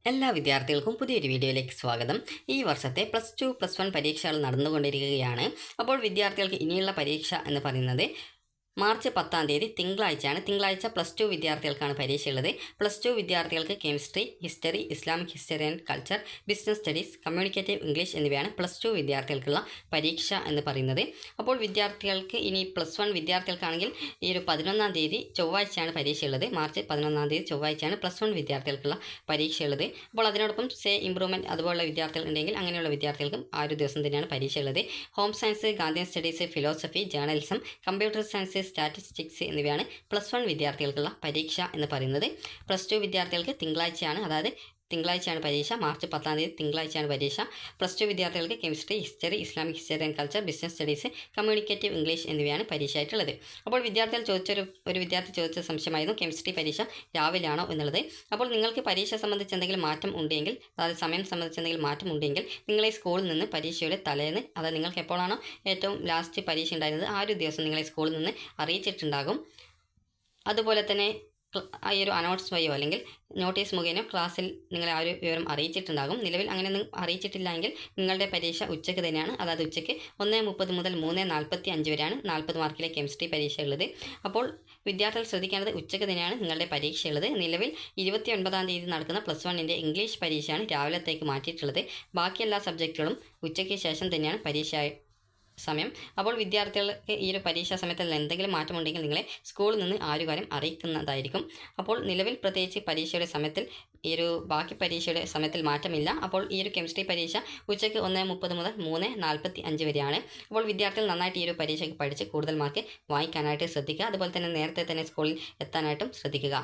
എല്ലാ വിദ്യാർത്ഥികൾക്കും പുതിയൊരു വീഡിയോയിലേക്ക് സ്വാഗതം. ഈ വർഷത്തെ +2, +1 പരീക്ഷകൾ നടന്നുകൊണ്ടിരിക്കുകയാണ്. അപ്പോൾ വിദ്യാർത്ഥികൾക്ക് ഇനിയുള്ള പരീക്ഷ എന്ന് പറയുന്നത് മാർച്ച് 10-ാം തീയതി തിങ്കളാഴ്ചയാണ്. തിങ്കളാഴ്ച +2 വിദ്യാർത്ഥികൾക്കാണ് പരീക്ഷയുള്ളത്. +2 വിദ്യാർത്ഥികൾക്ക് chemistry, history, Islamic history and culture, business studies, communicative English എന്നിവയാണ് +2 വിദ്യാർത്ഥികൾക്കുള്ള പരീക്ഷ എന്ന് പറയുന്നത്. അപ്പോൾ വിദ്യാർത്ഥികൾക്ക് ഇനി +1 വിദ്യാർത്ഥികൾക്കാണെങ്കിൽ ഈ ഒരു 11-ാം തീയതി ചൊവ്വാഴ്ചയാണ് പരീക്ഷയുള്ളത്. മാർച്ച് 11-ാം തീയതി ചൊവ്വാഴ്ചയാണ് +1 വിദ്യാർത്ഥികൾക്കുള്ള പരീക്ഷയുള്ളത്. അപ്പോൾ അതിനോടൊപ്പം ഇംപ്രൂവ്മെൻറ്റ് അതുപോലുള്ള വിദ്യാർത്ഥികൾ ഉണ്ടെങ്കിൽ അങ്ങനെയുള്ള വിദ്യാർത്ഥികൾക്കും ആ ഒരു ദിവസം തന്നെയാണ് പരീക്ഷയുള്ളത്. Home science, Gandhian studies, philosophy, journalism, computer science, statistics എന്നിവയാണ് +1 വിദ്യാർത്ഥികൾക്കുള്ള പരീക്ഷ എന്ന് പറയുന്നത്. +2 വിദ്യാർത്ഥികൾക്ക് തിങ്കളാഴ്ചയാണ്, അതായത് തിങ്കളാഴ്ചയാണ് പരീക്ഷ. മാർച്ച് 10-ാം തീയതി തിങ്കളാഴ്ചയാണ് പരീക്ഷ. +2 വിദ്യാർത്ഥികൾക്ക് chemistry, history, Islamic history and culture, business studies, communicative English എന്നിവയാണ് പരീക്ഷയായിട്ടുള്ളത്. അപ്പോൾ വിദ്യാർത്ഥികൾ ഒരു വിദ്യാർത്ഥി ചോദിച്ച സംശയമായിരുന്നു കെമിസ്ട്രി പരീക്ഷ രാവിലെയാണോ എന്നുള്ളത്. അപ്പോൾ നിങ്ങൾക്ക് പരീക്ഷ സംബന്ധിച്ച് എന്തെങ്കിലും മാറ്റം ഉണ്ടെങ്കിൽ, അതായത് സമയം സംബന്ധിച്ച് എന്തെങ്കിലും മാറ്റം ഉണ്ടെങ്കിൽ നിങ്ങളെ സ്കൂളിൽ നിന്ന് പരീക്ഷയുടെ തലേന്ന്, അതായത് നിങ്ങൾക്ക് എപ്പോഴാണോ ഏറ്റവും ലാസ്റ്റ് പരീക്ഷ ഉണ്ടായിരുന്നത് ആ ഒരു ദിവസം നിങ്ങളെ സ്കൂളിൽ നിന്ന് അറിയിച്ചിട്ടുണ്ടാകും. അതുപോലെ തന്നെ ഈ ഒരു അനൗൺസ് വഴിയോ അല്ലെങ്കിൽ നോട്ടീസ് മുഖേനയോ ക്ലാസ്സിൽ നിങ്ങളെ ആ ഒരു വിവരം അറിയിച്ചിട്ടുണ്ടാകും. നിലവിൽ അങ്ങനെയൊന്നും അറിയിച്ചിട്ടില്ലെങ്കിൽ നിങ്ങളുടെ പരീക്ഷ ഉച്ചയ്ക്ക് തന്നെയാണ്, അതായത് ഉച്ചയ്ക്ക് 1:30 മുതൽ 3:45 വരെയാണ് 40 മാർക്കിലെ കെമിസ്ട്രി പരീക്ഷ ഉള്ളത്. അപ്പോൾ വിദ്യാർത്ഥികൾ ശ്രദ്ധിക്കേണ്ടത് ഉച്ചയ്ക്ക് തന്നെയാണ് നിങ്ങളുടെ പരീക്ഷ ഉള്ളത്. നിലവിൽ 29-ാം തീയതി നടക്കുന്ന +1ൻ്റെ ഇംഗ്ലീഷ് പരീക്ഷയാണ് രാവിലത്തേക്ക് മാറ്റിയിട്ടുള്ളത്. ബാക്കി എല്ലാ സബ്ജക്റ്റുകളും ഉച്ചയ്ക്ക് ശേഷം തന്നെയാണ് പരീക്ഷ സമയം. അപ്പോൾ വിദ്യാർത്ഥികൾക്ക് ഈ ഒരു പരീക്ഷാ സമയത്തിൽ എന്തെങ്കിലും മാറ്റമുണ്ടെങ്കിൽ നിങ്ങളെ സ്കൂളിൽ നിന്ന് ആ ഒരു കാര്യം അറിയിക്കുന്നതായിരിക്കും. അപ്പോൾ നിലവിൽ പ്രത്യേകിച്ച് പരീക്ഷയുടെ സമയത്തിൽ ഈ ഒരു ബാക്കി പരീക്ഷയുടെ സമയത്തിൽ മാറ്റമില്ല. അപ്പോൾ ഈ ഒരു കെമിസ്ട്രി പരീക്ഷ ഉച്ചയ്ക്ക് 1:30 മുതൽ 3:45 വരെയാണ്. അപ്പോൾ വിദ്യാർത്ഥികൾ നന്നായിട്ട് ഈ ഒരു പരീക്ഷയ്ക്ക് പഠിച്ച് കൂടുതൽ മാർക്ക് വാങ്ങിക്കാനായിട്ട് ശ്രദ്ധിക്കുക. അതുപോലെ തന്നെ നേരത്തെ തന്നെ സ്കൂളിൽ എത്താനായിട്ടും ശ്രദ്ധിക്കുക.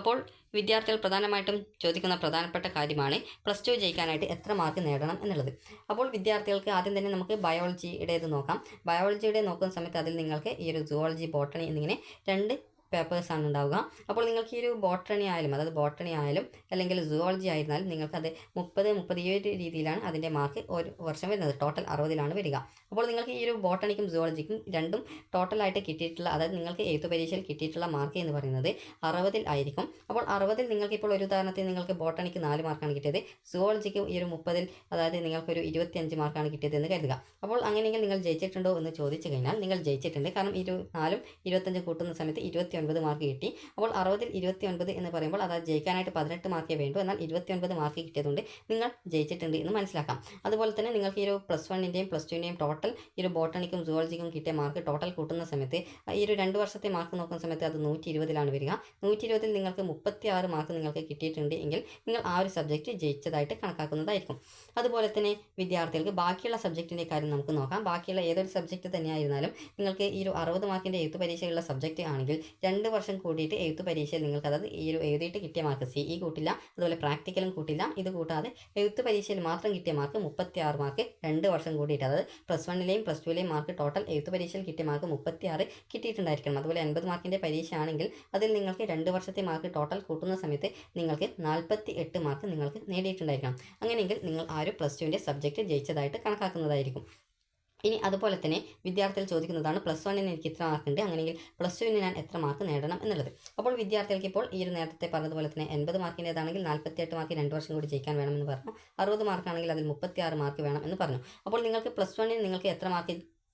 അപ്പോൾ വിദ്യാർത്ഥികൾ പ്രധാനമായിട്ടും ചോദിക്കുന്ന പ്രധാനപ്പെട്ട കാര്യമാണ് +2 ജയിക്കാനായിട്ട് എത്ര മാർക്ക് നേടണം എന്നുള്ളത്. അപ്പോൾ വിദ്യാർത്ഥികൾക്ക് ആദ്യം തന്നെ നമുക്ക് ബയോളജിയുടേത് നോക്കാം. ബയോളജിയുടെ നോക്കുന്ന സമയത്ത് അതിൽ നിങ്ങൾക്ക് ഈ ഒരു സുവോളജി, ബോട്ടണി എന്നിങ്ങനെ 2 പേപ്പേഴ്സാണ് ഉണ്ടാവുക. അപ്പോൾ നിങ്ങൾക്ക് ഈ ഒരു ബോട്ടണി ആയാലും, അതായത് ബോട്ടണി ആയാലും അല്ലെങ്കിൽ സുവോളജി ആയിരുന്നാലും നിങ്ങൾക്കത് 30-37 രീതിയിലാണ് അതിൻ്റെ മാർക്ക് ഒരു വർഷം വരുന്നത്. ടോട്ടൽ 60-ലാണ് വരിക. അപ്പോൾ നിങ്ങൾക്ക് ഈ ഒരു ബോട്ടണിക്കും സുവോളജിക്കും രണ്ടും ടോട്ടലായിട്ട് കിട്ടിയിട്ടുള്ള, അതായത് നിങ്ങൾക്ക് എഴുത്തു പരീക്ഷയിൽ കിട്ടിയിട്ടുള്ള മാർക്ക് എന്ന് പറയുന്നത് 60 ആയിരിക്കും. അപ്പോൾ 60 നിങ്ങൾക്ക് ഇപ്പോൾ ഒരു ഉദാഹരണത്തിന് നിങ്ങൾക്ക് ബോട്ടണിക്ക് 4 മാർക്കാണ് കിട്ടിയത്, സുവോളജിക്ക് ഈ ഒരു 30, അതായത് നിങ്ങൾക്കൊരു 25 മാർക്കാണ് കിട്ടിയത് എന്ന് കരുതുക. അപ്പോൾ അങ്ങനെയെങ്കിൽ നിങ്ങൾ ജയിച്ചിട്ടുണ്ടോ എന്ന് ചോദിച്ചു കഴിഞ്ഞാൽ നിങ്ങൾ ജയിച്ചിട്ടുണ്ട്. കാരണം 4ഉം 25 കൂട്ടുന്ന സമയത്ത് 29 മാർക്ക് കിട്ടി. അപ്പോൾ 60-ൽ 29 എന്ന് പറയുമ്പോൾ അതായത് ജയിക്കാനായിട്ട് 18 മാർക്കേ വേണ്ടൂ. എന്നാൽ 29 മാർക്ക് കിട്ടിയതുകൊണ്ട് നിങ്ങൾ ജയിച്ചിട്ടുണ്ട് എന്ന് മനസ്സിലാക്കാം. അതുപോലെ തന്നെ നിങ്ങൾക്ക് ഈ ഒരു +1ൻ്റെയും +2ൻ്റെയും ടോട്ടൽ ഈ ഒരു ബോട്ടണിക്കും സുവോളജിക്കും കിട്ടിയ മാർക്ക് ടോട്ടൽ കൂട്ടുന്ന സമയത്ത് ഈ ഒരു 2 വർഷത്തെ മാർക്ക് നോക്കുന്ന സമയത്ത് അത് 120-ലാണ് വരിക. 120-ൽ നിങ്ങൾക്ക് 36 മാർക്ക് നിങ്ങൾക്ക് കിട്ടിയിട്ടുണ്ട് എങ്കിൽ നിങ്ങൾ ആ ഒരു സബ്ജക്റ്റ് ജയിച്ചതായിട്ട് കണക്കാക്കുന്നതായിരിക്കും. അതുപോലെ തന്നെ വിദ്യാർത്ഥികൾക്ക് ബാക്കിയുള്ള സബ്ജക്റ്റിൻ്റെ കാര്യം നമുക്ക് നോക്കാം. ബാക്കിയുള്ള ഏതൊരു സബ്ജക്റ്റ് തന്നെയായിരുന്നാലും നിങ്ങൾക്ക് ഈ ഒരു 60 മാർക്കിൻ്റെ എഴുത്ത് പരീക്ഷയുള്ള സബ്ജക്റ്റ് ആണെങ്കിൽ 2 വർഷം കൂടിയിട്ട് എഴുത്ത് പരീക്ഷയിൽ നിങ്ങൾക്ക്, അതായത് ഈ ഒരു എഴുതിയിട്ട് കിട്ടിയ മാർക്ക് CE കൂട്ടില്ല, അതുപോലെ പ്രാക്ടിക്കലും കൂട്ടില്ല. ഇത് കൂടാതെ എഴുത്ത് പരീക്ഷയിൽ മാത്രം കിട്ടിയ മാർക്ക് 36 മാർക്ക് 2 വർഷം കൂടിയിട്ട്, അതായത് +1ലെയും +2ലെയും മാർക്ക് ടോട്ടൽ എഴുത്ത് പരീക്ഷയിൽ കിട്ടിയ മാർക്ക് 36 കിട്ടിയിട്ടുണ്ടായിരിക്കണം. അതുപോലെ 80 മാർക്കിൻ്റെ പരീക്ഷ ആണെങ്കിൽ അതിൽ നിങ്ങൾക്ക് 2 വർഷത്തെ മാർക്ക് ടോട്ടൽ കൂട്ടുന്ന സമയത്ത് നിങ്ങൾക്ക് 48 മാർക്ക് നിങ്ങൾക്ക് നേടിയിട്ടുണ്ടായിരിക്കണം. അങ്ങനെയെങ്കിൽ നിങ്ങൾ ആ ഒരു +2ൻ്റെ സബ്ജക്റ്റ് ജയിച്ചതായിട്ട് കണക്കാക്കുന്നതായിരിക്കും. ഇനി അതുപോലെ തന്നെ വിദ്യാർത്ഥികൾ ചോദിക്കുന്നതാണ് +1ന് എനിക്ക് ഇത്ര മാർക്കുണ്ട്, അങ്ങനെയെങ്കിൽ +2ന് ഞാൻ എത്ര മാർക്ക് നേടണം എന്നുള്ളത്. അപ്പോൾ വിദ്യാർത്ഥികൾക്ക് ഇപ്പോൾ ഈ ഒരു നേരത്തെ പറഞ്ഞതുപോലെ തന്നെ 80 മാർക്കിൻ്റേതാണെങ്കിൽ 48 മാർക്ക് 2 വർഷം കൂടി ജയിക്കാൻ വേണമെന്ന് പറഞ്ഞു. 60 മാർക്കാണെങ്കിൽ അതിൽ 36 മാർക്ക് വേണം എന്ന് പറഞ്ഞു. അപ്പോൾ നിങ്ങൾക്ക് +1ന് നിങ്ങൾക്ക്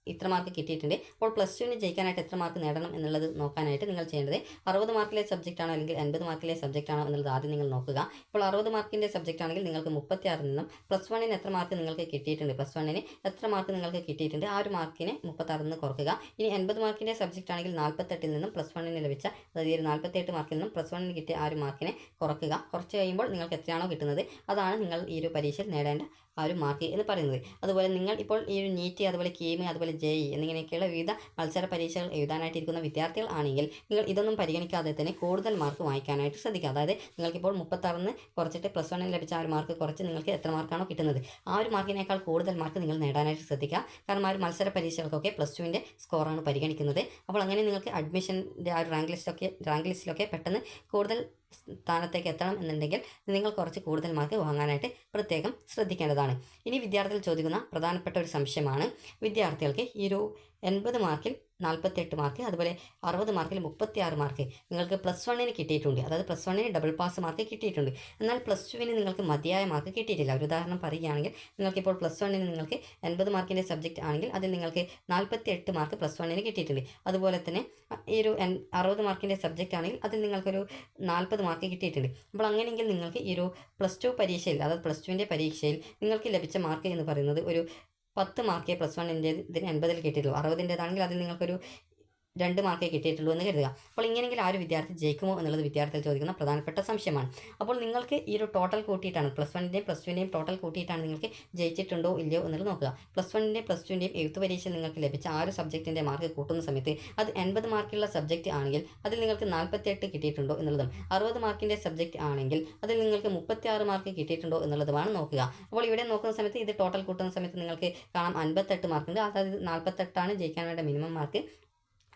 ഇത്ര മാർക്ക് കിട്ടിയിട്ടുണ്ട്. അപ്പോൾ +2ന് ജയിക്കാനായിട്ട് എത്ര മാർക്ക് നേടണം എന്നുള്ളത് നോക്കാനായിട്ട് നിങ്ങൾ ചെയ്യേണ്ടത് 60 മാർക്കിലെ സബ്ജക്റ്റ് ആണോ അല്ലെങ്കിൽ 80 മാർക്കിലെ സബ്ജക്റ്റ് ആണോ എന്നുള്ളത് ആദ്യം നിങ്ങൾ നോക്കുക. ഇപ്പോൾ 60 മാർക്കിൻ്റെ സബ്ജക്റ്റ് ആണെങ്കിൽ നിങ്ങൾക്ക് 36 നിന്നും +1ന് എത്ര മാർക്ക് നിങ്ങൾക്ക് കിട്ടിയിട്ടുണ്ട്, +1ന് എത്ര മാർക്ക് നിങ്ങൾക്ക് കിട്ടിയിട്ടുണ്ട് ആ ഒരു മാർക്കിനെ 36 നിന്ന് കുറക്കുക. ഇനി 80 മാർക്കിൻ്റെ സബ്ജക്റ്റ് ആണെങ്കിൽ 48-ൽ നിന്നും +1ന് ലഭിച്ച, അതായത് 48 മാർക്കിൽ നിന്നും +1ന് കിട്ടിയ ആ ഒരു മാർക്കിനെ കുറക്കുക. കുറച്ച് കഴിയുമ്പോൾ നിങ്ങൾക്ക് എത്രയാണോ കിട്ടുന്നത് അതാണ് നിങ്ങൾ ഈ ഒരു പരീക്ഷയിൽ നേടേണ്ട ആ ഒരു മാർക്ക് എന്ന് പറയുന്നത്. അതുപോലെ നിങ്ങൾ ഇപ്പോൾ ഈ ഒരു നീറ്റ്, അതുപോലെ കീം, അതുപോലെ JEE എന്നിങ്ങനെയൊക്കെയുള്ള വിവിധ മത്സര പരീക്ഷകൾ എഴുതാനായിട്ടിരിക്കുന്ന വിദ്യാർത്ഥികൾ ആണെങ്കിൽ നിങ്ങൾ ഇതൊന്നും പരിഗണിക്കാതെ തന്നെ കൂടുതൽ മാർക്ക് വാങ്ങിക്കാനായിട്ട് ശ്രദ്ധിക്കുക. അതായത് നിങ്ങൾക്കിപ്പോൾ 36-ന് കുറച്ചിട്ട് +1ന് ലഭിച്ച ആ ഒരു മാർക്ക് കുറച്ച് നിങ്ങൾക്ക് എത്ര മാർക്കാണോ കിട്ടുന്നത് ആ ഒരു മാർക്കിനേക്കാൾ കൂടുതൽ മാർക്ക് നിങ്ങൾ നേടാനായിട്ട് ശ്രദ്ധിക്കുക. കാരണം ആ ഒരു മത്സര പരീക്ഷകൾക്കൊക്കെ +2ൻ്റെ സ്കോറാണ് പരിഗണിക്കുന്നത്. അപ്പോൾ അങ്ങനെ നിങ്ങൾക്ക് അഡ്മിഷൻ്റെ ആ ഒരു റാങ്ക് ലിസ്റ്റിലൊക്കെ പെട്ടെന്ന് കൂടുതൽ സ്ഥാനത്തേക്ക് എത്തണം എന്നുണ്ടെങ്കിൽ നിങ്ങൾ കുറച്ച് കൂടുതൽ മാർക്ക് വാങ്ങാനായിട്ട് പ്രത്യേകം ശ്രദ്ധിക്കേണ്ടതാണ്. ഇനി വിദ്യാർത്ഥികൾ ചോദിക്കുന്ന പ്രധാനപ്പെട്ട ഒരു സംശയമാണ് വിദ്യാർത്ഥികൾക്ക് ഈ ഒരു 80 മാർക്കിൽ 48 മാർക്ക്, അതുപോലെ 60 മാർക്കിൽ 36 മാർക്ക് നിങ്ങൾക്ക് +1 കിട്ടിയിട്ടുണ്ട്. അതായത് +1 ഡബിൾ പാസ് മാർക്ക് കിട്ടിയിട്ടുണ്ട്. എന്നാൽ +2 നിങ്ങൾക്ക് മതിയായ മാർക്ക് കിട്ടിയിട്ടില്ല. ഒരു ഉദാഹരണം പറയുകയാണെങ്കിൽ നിങ്ങൾക്കിപ്പോൾ +1 നിങ്ങൾക്ക് 80 മാർക്കിൻ്റെ സബ്ജക്റ്റ് ആണെങ്കിൽ അതിൽ നിങ്ങൾക്ക് 48 മാർക്ക് +1 കിട്ടിയിട്ടുണ്ട്. അതുപോലെ തന്നെ ഈ ഒരു 60 മാർക്കിൻ്റെ സബ്ജക്റ്റ് ആണെങ്കിൽ അതിൽ നിങ്ങൾക്കൊരു 40 മാർക്ക് കിട്ടിയിട്ടുണ്ട്. അപ്പോൾ അങ്ങനെയെങ്കിൽ നിങ്ങൾക്ക് ഈ ഒരു +2 പരീക്ഷയിൽ, അതായത് +2ൻ്റെ പരീക്ഷയിൽ നിങ്ങൾക്ക് ലഭിച്ച മാർക്ക് എന്ന് പറയുന്നത് ഒരു 10 മാർക്കേ +1 ഇതിന് 80 കിട്ടിയിട്ടുള്ളൂ. 60 അതിൽ നിങ്ങൾക്കൊരു 2 മാർക്കേ കിട്ടിയിട്ടുള്ളൂ എന്ന് കരുതുക. അപ്പോൾ ഇങ്ങനെയെങ്കിൽ ആ ഒരു വിദ്യാർത്ഥി ജയിക്കുമോ എന്നുള്ളത് വിദ്യാർത്ഥികൾ ചോദിക്കുന്ന പ്രധാനപ്പെട്ട സംശയമാണ്. അപ്പോൾ നിങ്ങൾക്ക് ഈ ഒരു ടോട്ടൽ കൂട്ടിയിട്ടാണ് +1ൻ്റെയും +2ൻ്റെയും ടോട്ടൽ കൂട്ടിയിട്ടാണ് നിങ്ങൾക്ക് ജയിച്ചിട്ടുണ്ടോ ഇല്ലയോ എന്നുള്ളത് നോക്കുക. +1ൻ്റെയും +2ൻ്റെയും എഴുത്ത് പരീക്ഷയിൽ നിങ്ങൾക്ക് ലഭിച്ച ആ ഒരു സബ്ജക്റ്റിൻ്റെ മാർക്ക് കൂട്ടുന്ന സമയത്ത് അത് 80 മാർക്കുള്ള സബ്ജക്റ്റ് ആണെങ്കിൽ അതിൽ നിങ്ങൾക്ക് 48 കിട്ടിയിട്ടുണ്ടോ എന്നുള്ളതും 60 മാർക്കിൻ്റെ സബ്ജക്റ്റ് ആണെങ്കിൽ അതിൽ നിങ്ങൾക്ക് 36 മാർക്ക് കിട്ടിയിട്ടുണ്ടോ എന്നുള്ളതുമാണ് നോക്കുക. അപ്പോൾ ഇവിടെ നോക്കുന്ന സമയത്ത് ഇത് ടോട്ടൽ കൂട്ടുന്ന സമയത്ത് നിങ്ങൾക്ക് കാണാം 58 മാർക്കുണ്ട്. അതായത് 48ആണ് ജയിക്കാൻ വേണ്ട മിനിമം മാർക്ക്.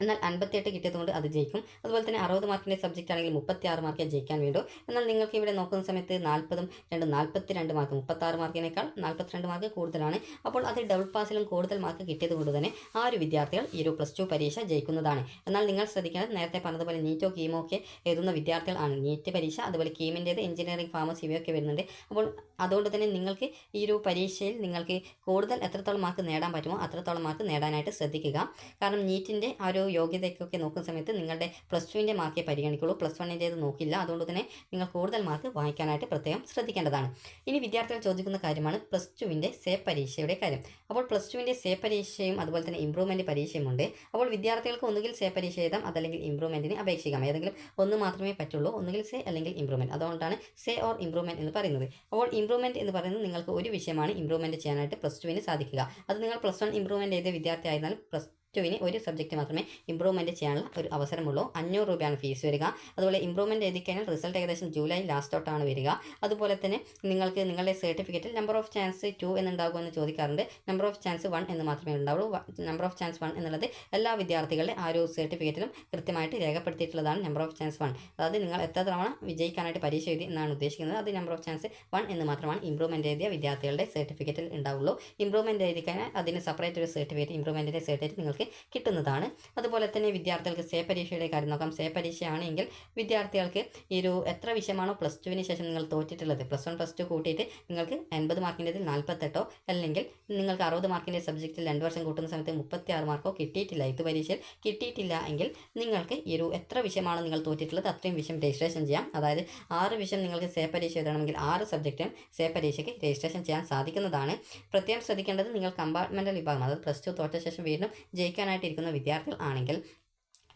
എന്നാൽ 58 കിട്ടിയതുകൊണ്ട് അത് ജയിക്കും. അതുപോലെ തന്നെ 60 മാർക്കിൻ്റെ സബ്ജക്റ്റ് ആണെങ്കിൽ 36 മാർക്കേ ജയിക്കാൻ വേണ്ടൂ. എന്നാൽ നിങ്ങൾക്ക് ഇവിടെ നോക്കുന്ന സമയത്ത് 40ഉം 42 മാർക്ക്, 36 മാർക്കിനേക്കാൾ 42 മാർക്ക് കൂടുതലാണ്. അപ്പോൾ അത് ഡബിൾ പാസിലും കൂടുതൽ മാർക്ക് കിട്ടിയത് കൊണ്ട് തന്നെ ആ ഒരു വിദ്യാർത്ഥികൾ ഈ ഒരു +2 പരീക്ഷ ജയിക്കുന്നതാണ്. എന്നാൽ നിങ്ങൾ ശ്രദ്ധിക്കേണ്ടത് നേരത്തെ പറഞ്ഞതുപോലെ നീറ്റോ കീമോ ഒക്കെ എഴുതുന്ന വിദ്യാർത്ഥികൾ ആണ്. നീറ്റ് പരീക്ഷ, അതുപോലെ കീമിൻ്റേത്, എഞ്ചിനീയറിംഗ്, ഫാർമസി ഇവയൊക്കെ വരുന്നുണ്ട്. അപ്പോൾ അതുകൊണ്ട് തന്നെ നിങ്ങൾക്ക് ഈ ഒരു പരീക്ഷയിൽ നിങ്ങൾക്ക് കൂടുതൽ എത്രത്തോളം മാർക്ക് നേടാൻ പറ്റുമോ അത്രത്തോളം മാർക്ക് നേടാനായിട്ട് ശ്രദ്ധിക്കുക. കാരണം നീറ്റിൻ്റെ ആ ഒരു യോഗ്യതയ്ക്കൊക്കെ നോക്കുന്ന സമയത്ത് നിങ്ങളുടെ +2ൻ്റെ മാർക്കേ പരിഗണിക്കുള്ളൂ, +1ൻ്റേത് നോക്കില്ല. അതുകൊണ്ട് തന്നെ നിങ്ങൾ കൂടുതൽ മാർക്ക് വാങ്ങിക്കാനായിട്ട് പ്രത്യേകം ശ്രദ്ധിക്കേണ്ടതാണ്. ഇനി വിദ്യാർത്ഥികൾ ചോദിക്കുന്ന കാര്യമാണ് +2ൻ്റെ സേ പരീക്ഷയുടെ കാര്യം. അപ്പോൾ +2ൻ്റെ സേ പരീക്ഷയും അതുപോലെ തന്നെ ഇംപ്രൂവ്മെൻറ്റ് പരീക്ഷയും ഉണ്ട്. അപ്പോൾ വിദ്യാർത്ഥികൾക്ക് ഒന്നുകിൽ സേ പരീക്ഷ എഴുതാം, അതല്ലെങ്കിൽ ഇംപ്രൂവ്മെൻറ്റിന് അപേക്ഷിക്കാം. ഏതെങ്കിലും ഒന്ന് മാത്രമേ പറ്റുള്ളൂ, ഒന്നുകിൽ സേ അല്ലെങ്കിൽ ഇംപ്രൂവ്മെൻറ്റ്. അതുകൊണ്ടാണ് സേ ഓർ ഇംപ്രൂവ്മെൻറ്റ് എന്ന് പറയുന്നത്. അപ്പോൾ ഇംപ്രൂവ്മെൻറ്റ് എന്ന് പറയുന്നത് നിങ്ങൾക്ക് ഒരു വിഷയമാണ് ഇംപ്രൂവ്മെൻറ്റ് ചെയ്യാനായിട്ട് +2ന് സാധിക്കുക. അത് നിങ്ങൾ +1 ഇംപ്രൂവ്മെൻറ്റ് ചെയ്ത വിദ്യാർത്ഥി ആയിരുന്നാലും +2ന് ഒരു സബ്ജക്റ്റ് മാത്രമേ ഇംപ്രൂവ്മെൻറ്റ് ചെയ്യാനുള്ള ഒരു അവസരമുള്ളൂ. 500 രൂപയാണ് ഫീസ് വരിക. അതുപോലെ ഇംപ്രൂവ്മെൻറ്റ് എഴുതി കഴിഞ്ഞാൽ റിസൾട്ട് ഏകദേശം ജൂലൈ ലാസ്റ്റോട്ടാണ് വരിക. അതുപോലെ തന്നെ നിങ്ങൾക്ക് നിങ്ങളുടെ സർട്ടിഫിക്കറ്റിൽ നമ്പർ ഓഫ് ചാൻസ് 2 എന്നുണ്ടാകുമെന്ന് ചോദിക്കാറുണ്ട്. നമ്പർ ഓഫ് ചാൻസ് 1 എന്ന് മാത്രമേ ഉണ്ടാവുള്ളൂ. നമ്പർ ഓഫ് ചാൻസ് 1 എന്നുള്ളത് എല്ലാ വിദ്യാർത്ഥികളുടെ ആ ഒരു സർട്ടിഫിക്കറ്റിലും കൃത്യമായിട്ട് രേഖപ്പെടുത്തിയിട്ടുള്ളതാണ് നമ്പർ ഓഫ് ചാൻസ് 1. അതായത് നിങ്ങൾ എത്ര തവണ വിജയിക്കാനായിട്ട് പരീക്ഷ എഴുതി എന്നാണ് ഉദ്ദേശിക്കുന്നത്. അത് നമ്പർ ഓഫ് ചാൻസ് 1 എന്ന് മാത്രമാണ് ഇംപ്രൂവ്മെൻറ്റ് എഴുതിയ വിദ്യാർത്ഥികളുടെ സർട്ടിഫിക്കറ്റിൽ ഉണ്ടാവുള്ളൂ. ഇംപ്രൂവ്മെൻറ്റ് എഴുതി കഴിഞ്ഞാൽ അതിന് സെപ്പറേറ്റ് ഒരു സർട്ടിഫിക്കറ്റ്, ഇംപ്രൂവ്മെൻറ്റിൻ്റെ സർട്ടിഫിക്കറ്റ് നിങ്ങൾക്ക് കിട്ടുന്നതാണ്. അതുപോലെ തന്നെ വിദ്യാർത്ഥികൾക്ക് സേ പരീക്ഷയുടെ കാര്യം നോക്കാം. സേ പരീക്ഷയാണെങ്കിൽ വിദ്യാർത്ഥികൾക്ക് ഈ ഒരു എത്ര വിഷയമാണോ +2ന് ശേഷം നിങ്ങൾ തോറ്റിട്ടുള്ളത്, +1 +2 കൂട്ടിയിട്ട് നിങ്ങൾക്ക് 80 മാർക്കിൻ്റെതിൽ 48 അല്ലെങ്കിൽ നിങ്ങൾക്ക് 60 മാർക്കിൻ്റെ സബ്ജക്റ്റിൽ 2 വർഷം കൂട്ടുന്ന സമയത്ത് 36 മാർക്കോ കിട്ടിയിട്ടില്ല, ഇത് പരീക്ഷയിൽ കിട്ടിയിട്ടില്ല എങ്കിൽ നിങ്ങൾക്ക് ഈ ഒരു എത്ര വിഷയമാണോ നിങ്ങൾ തോറ്റിട്ടുള്ളത് അത്രയും വിഷയം രജിസ്ട്രേഷൻ ചെയ്യാം. അതായത് 6 വിഷയം നിങ്ങൾക്ക് സേ പരീക്ഷ എഴുതണമെങ്കിൽ 6 സബ്ജക്റ്റും സേ പരീക്ഷയ്ക്ക് രജിസ്ട്രേഷൻ ചെയ്യാൻ സാധിക്കുന്നതാണ്. പ്രത്യേകം ശ്രദ്ധിക്കേണ്ടത് നിങ്ങൾ കമ്പാർട്ട്മെൻറ്റൽ വിഭാഗം, അതായത് +2 തോറ്റ ശേഷം വീണ്ടും ജയിക്കാനായിട്ടിരിക്കുന്ന വിദ്യാർത്ഥികൾ ആണെങ്കിൽ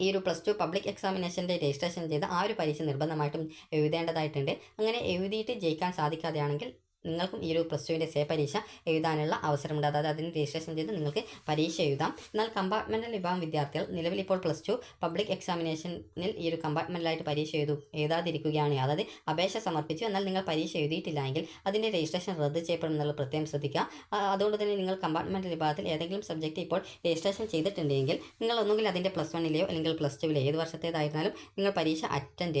ഈ ഒരു +2 പബ്ലിക് എക്സാമിനേഷൻ്റെ രജിസ്ട്രേഷൻ ചെയ്ത ആ ഒരു പരീക്ഷ നിർബന്ധമായിട്ടും എഴുതേണ്ടതായിട്ടുണ്ട്. അങ്ങനെ എഴുതിയിട്ട് ജയിക്കാൻ സാധിക്കാതെയാണെങ്കിൽ നിങ്ങൾക്കും ഈ ഒരു +2ൻ്റെ സേ പരീക്ഷ എഴുതാനുള്ള അവസരമുണ്ട്. അതായത് അതിന് രജിസ്ട്രേഷൻ ചെയ്ത് നിങ്ങൾക്ക് പരീക്ഷ എഴുതാം. എന്നാൽ കമ്പാർട്ട്മെൻറ്റൽ വിഭാഗം വിദ്യാർത്ഥികൾ നിലവിൽ ഇപ്പോൾ +2 പബ്ലിക് എക്സാമിനേഷനിൽ ഈ ഒരു കമ്പാർട്ട്മെൻറ്റലായിട്ട് പരീക്ഷ എഴുതാതിരിക്കുകയാണ്, അതായത് അപേക്ഷ സമർപ്പിച്ചു എന്നാൽ നിങ്ങൾ പരീക്ഷ എഴുതിയിട്ടില്ല എങ്കിൽ അതിൻ്റെ രജിസ്ട്രേഷൻ റദ്ദ് ചെയ്യപ്പെടും എന്നുള്ളത് പ്രത്യേകം ശ്രദ്ധിക്കുക. അതുകൊണ്ട് തന്നെ നിങ്ങൾ കമ്പാർട്ട്മെൻറ്റൽ വിഭാഗത്തിൽ ഏതെങ്കിലും സബ്ജക്റ്റ് ഇപ്പോൾ രജിസ്ട്രേഷൻ ചെയ്തിട്ടുണ്ടെങ്കിൽ നിങ്ങൾ ഒന്നുകിൽ അതിൻ്റെ +1ലെയോ അല്ലെങ്കിൽ +2ലെയോ ഏത് വർഷത്തേതായിരുന്നാലും നിങ്ങൾ പരീക്ഷ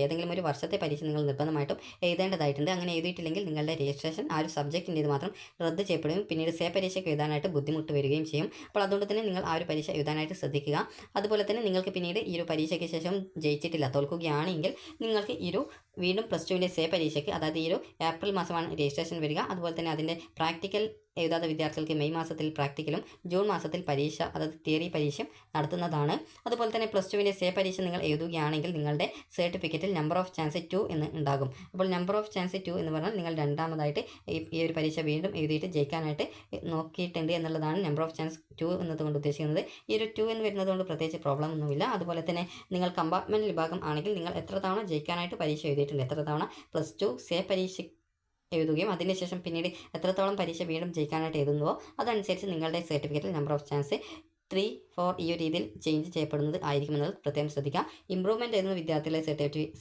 ഏതെങ്കിലും ഒരു വർഷത്തെ പരീക്ഷ നിങ്ങൾ നിർബന്ധമായിട്ടും എഴുതേണ്ടതായിട്ടുണ്ട്. അങ്ങനെ എഴുതിയിട്ടില്ലെങ്കിൽ നിങ്ങളുടെ രജിസ്ട്രേഷൻ ആ ഒരു സബ്ജക്റ്റിൻ്റെ മാത്രം റദ്ദ് ചെയ്യപ്പെടുകയും പിന്നീട് സേ പരീക്ഷയ്ക്ക് എഴുതാനായിട്ട് ബുദ്ധിമുട്ട് വരികയും ചെയ്യും. അപ്പോൾ അതുകൊണ്ട് തന്നെ നിങ്ങൾ ആ ഒരു പരീക്ഷ എഴുതാനായിട്ട് ശ്രദ്ധിക്കുക. അതുപോലെ തന്നെ നിങ്ങൾക്ക് പിന്നീട് ഈ ഒരു പരീക്ഷയ്ക്ക് ശേഷം ജയിച്ചിട്ടില്ല, തോൽക്കുകയാണെങ്കിൽ നിങ്ങൾക്ക് ഈ ഒരു വീണ്ടും +2ൻ്റെ സേ പരീക്ഷയ്ക്ക്, അതായത് ഈ ഒരു ഏപ്രിൽ മാസമാണ് രജിസ്ട്രേഷൻ വരിക. അതുപോലെ തന്നെ അതിൻ്റെ പ്രാക്ടിക്കൽ എഴുതാത്ത വിദ്യാർത്ഥികൾക്ക് മെയ് മാസത്തിൽ പ്രാക്ടിക്കലും ജൂൺ മാസത്തിൽ പരീക്ഷ, അതായത് തിയറി പരീക്ഷയും നടത്തുന്നതാണ്. അതുപോലെ തന്നെ +2ൻ്റെ സേ പരീക്ഷ നിങ്ങൾ എഴുതുകയാണെങ്കിൽ നിങ്ങളുടെ സർട്ടിഫിക്കറ്റിൽ നമ്പർ ഓഫ് ചാൻസ് 2 എന്ന് ഉണ്ടാകും. അപ്പോൾ നമ്പർ ഓഫ് ചാൻസ് 2 എന്ന് പറഞ്ഞാൽ നിങ്ങൾ രണ്ടാമതായിട്ട് ഈ ഒരു പരീക്ഷ വീണ്ടും എഴുതിയിട്ട് ജയിക്കാനായിട്ട് നോക്കിയിട്ടുണ്ട് എന്നുള്ളതാണ് നമ്പർ ഓഫ് ചാൻസ് 2 എന്നതുകൊണ്ട് ഉദ്ദേശിക്കുന്നത്. ഈ ഒരു 2 എന്ന് വരുന്നത് കൊണ്ട് പ്രത്യേകിച്ച് പ്രോബ്ലം ഒന്നുമില്ല. അതുപോലെ തന്നെ നിങ്ങൾ കമ്പാർട്ട്മെൻറ്റ് വിഭാഗം ആണെങ്കിൽ നിങ്ങൾ എത്ര തവണ ജയിക്കാനായിട്ട് പരീക്ഷ എഴുതിയിട്ടുണ്ട്, എത്ര തവണ +2 സേ പരീക്ഷ എഴുതുകയും അതിനുശേഷം പിന്നീട് എത്രത്തോളം പരീക്ഷ വീണ്ടും ജയിക്കാനായിട്ട് എഴുതുന്നുവോ അതനുസരിച്ച് നിങ്ങളുടെ സർട്ടിഫിക്കറ്റിൽ നമ്പർ ഓഫ് ചാൻസ് 3, 4 ഈ ഒരു രീതിയിൽ ചേഞ്ച് ചെയ്യപ്പെടുന്നത് ആയിരിക്കുമെന്നത് പ്രത്യേകം ശ്രദ്ധിക്കുക. ഇംപ്രൂവ്മെൻറ്റ് എഴുതുന്ന വിദ്യാർത്ഥികളുടെ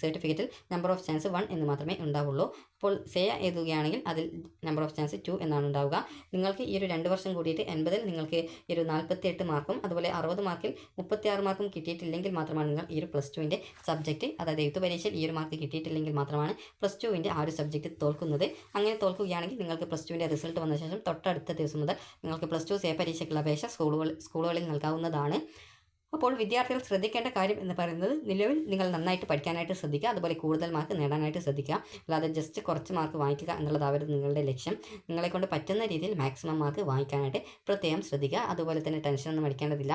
സർട്ടിഫിക്കറ്റിൽ നമ്പർ ഓഫ് ചാൻസ് 1 എന്ന് മാത്രമേ ഉണ്ടാവുള്ളൂ. അപ്പോൾ സേ എഴുതുകയാണെങ്കിൽ അതിൽ നമ്പർ ഓഫ് ചാൻസ് 2 എന്നാണ് ഉണ്ടാവുക. നിങ്ങൾക്ക് ഈ ഒരു 2 വർഷം കൂടിയിട്ട് 80-ൽ നിങ്ങൾക്ക് ഈ ഒരു 48 മാർക്കും അതുപോലെ 60 മാർക്കിൽ 36 മാർക്കും കിട്ടിയിട്ടില്ലെങ്കിൽ മാത്രമാണ് നിങ്ങൾ ഈ ഒരു +2ൻ്റെ സബ്ജക്റ്റ്, അതായത് എഴുത്ത് പരീക്ഷയിൽ ഈ ഒരു മാർക്ക് കിട്ടിയിട്ടില്ലെങ്കിൽ മാത്രമാണ് +2ൻ്റെ ആ ഒരു സബ്ജക്റ്റ് തോൽക്കുന്നത്. അങ്ങനെ തോൽക്കുകയാണെങ്കിൽ നിങ്ങൾക്ക് +2ൻ്റെ റിസൾട്ട് വന്ന ശേഷം തൊട്ടടുത്ത ദിവസം മുതൽ നിങ്ങൾക്ക് +2 സേ പരീക്ഷയ്ക്കുള്ള അപേക്ഷ സ്കൂളുകളിൽ മുകളിൽ നൽകാവുന്നതാണ്. അപ്പോൾ വിദ്യാർത്ഥികൾ ശ്രദ്ധിക്കേണ്ട കാര്യം എന്ന് പറയുന്നത് നിലവിൽ നിങ്ങൾ നന്നായിട്ട് പഠിക്കാനായിട്ട് ശ്രദ്ധിക്കുക, അതുപോലെ കൂടുതൽ മാർക്ക് നേടാനായിട്ട് ശ്രദ്ധിക്കുക. അല്ലാതെ ജസ്റ്റ് കുറച്ച് മാർക്ക് വാങ്ങിക്കുക എന്നുള്ളതാവരുത് നിങ്ങളുടെ ലക്ഷ്യം. നിങ്ങളെക്കൊണ്ട് പറ്റുന്ന രീതിയിൽ മാക്സിമം മാർക്ക് വാങ്ങിക്കാനായിട്ട് പ്രത്യേകം ശ്രദ്ധിക്കുക. അതുപോലെ തന്നെ ടെൻഷനൊന്നും അടിക്കേണ്ടതില്ല.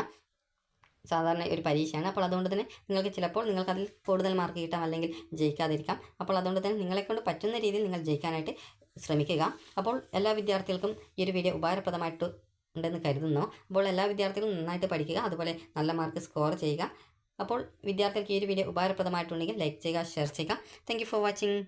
സാധാരണ ഒരു പരീക്ഷയാണ്. അപ്പോൾ അതുകൊണ്ട് തന്നെ നിങ്ങൾക്ക് ചിലപ്പോൾ നിങ്ങൾക്കതിൽ കൂടുതൽ മാർക്ക് കിട്ടാം, അല്ലെങ്കിൽ ജയിക്കാതിരിക്കാം. അപ്പോൾ അതുകൊണ്ട് തന്നെ നിങ്ങളെക്കൊണ്ട് പറ്റുന്ന രീതിയിൽ നിങ്ങൾ ജയിക്കാനായിട്ട് ശ്രമിക്കുക. അപ്പോൾ എല്ലാ വിദ്യാർത്ഥികൾക്കും ഈ ഒരു വീഡിയോ ഉപകാരപ്രദമായിട്ട് ഉണ്ടെന്ന് കരുതുന്നു. അപ്പോൾ എല്ലാ വിദ്യാർത്ഥികളും നന്നായിട്ട് പഠിക്കുക, അതുപോലെ നല്ല മാർക്ക് സ്കോർ ചെയ്യുക. അപ്പോൾ വിദ്യാർത്ഥികൾക്ക് ഈ ഒരു വീഡിയോ ഉപകാരപ്രദമായിട്ടുണ്ടെങ്കിൽ ലൈക്ക് ചെയ്യുക, ഷെയർ ചെയ്യുക. Thank you for watching.